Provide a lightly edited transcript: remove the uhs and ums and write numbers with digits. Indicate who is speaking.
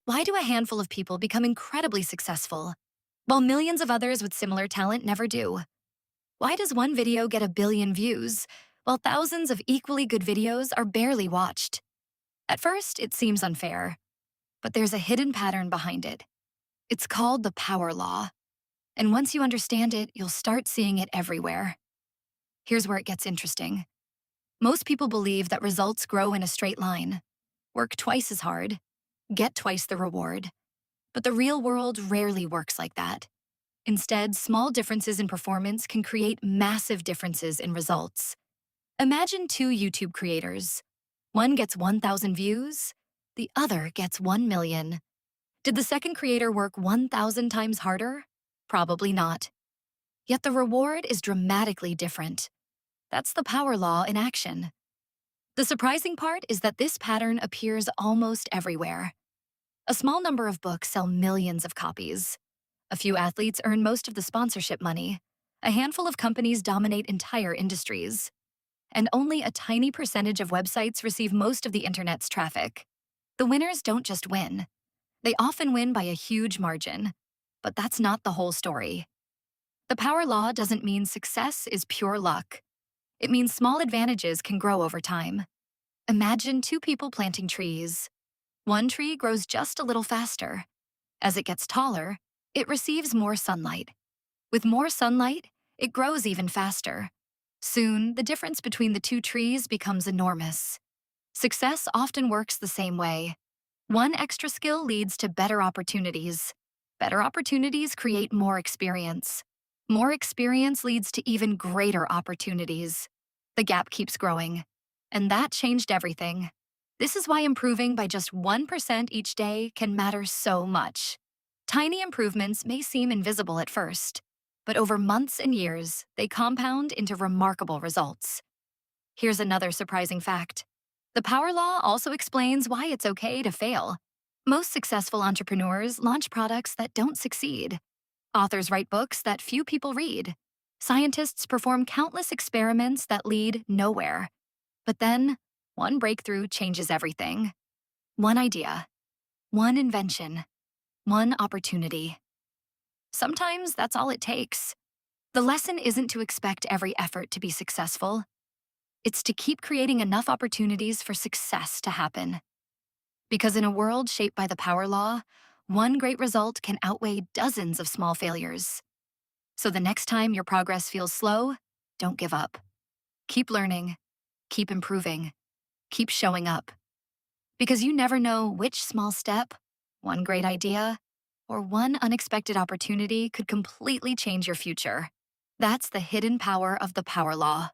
Speaker 1: Why do a handful of people become incredibly successful, while millions of others with similar talent never do? Why does one video get a billion views, while thousands of equally good videos are barely watched? At first, it seems unfair, but there's a hidden pattern behind it. It's called the power law, and once you understand it, you'll start seeing it everywhere. Here's where it gets interesting. Most people believe that results grow in a straight line. Work twice as hard, get twice the reward. But the real world rarely works like that. Instead, small differences in performance can create massive differences in results. Imagine two YouTube creators. One gets 1,000 views, the other gets 1 million. Did the second creator work 1,000 times harder? Probably not. Yet the reward is dramatically different. That's the power law in action. The surprising part is that this pattern appears almost everywhere. A small number of books sell millions of copies. A few athletes earn most of the sponsorship money. A handful of companies dominate entire industries. And only a tiny percentage of websites receive most of the internet's traffic. The winners don't just win. They often win by a huge margin. But that's not the whole story. The power law doesn't mean success is pure luck. It means small advantages can grow over time. Imagine two people planting trees. One tree grows just a little faster. As it gets taller, it receives more sunlight. With more sunlight, it grows even faster. Soon, the difference between the two trees becomes enormous. Success often works the same way. One extra skill leads to better opportunities. Better opportunities create more experience. More experience leads to even greater opportunities. The gap keeps growing. And that changed everything. This is why improving by just 1% each day can matter so much. Tiny improvements may seem invisible at first, but over months and years, they compound into remarkable results. Here's another surprising fact. The power law also explains why it's okay to fail. Most successful entrepreneurs launch products that don't succeed. Authors write books that few people read. Scientists perform countless experiments that lead nowhere. But then, one breakthrough changes everything. One idea, one invention, one opportunity. Sometimes that's all it takes. The lesson isn't to expect every effort to be successful. It's to keep creating enough opportunities for success to happen. Because in a world shaped by the power law, one great result can outweigh dozens of small failures. So the next time your progress feels slow, don't give up. Keep learning, keep improving, keep showing up. Because you never know which small step, one great idea, or one unexpected opportunity could completely change your future. That's the hidden power of the power law.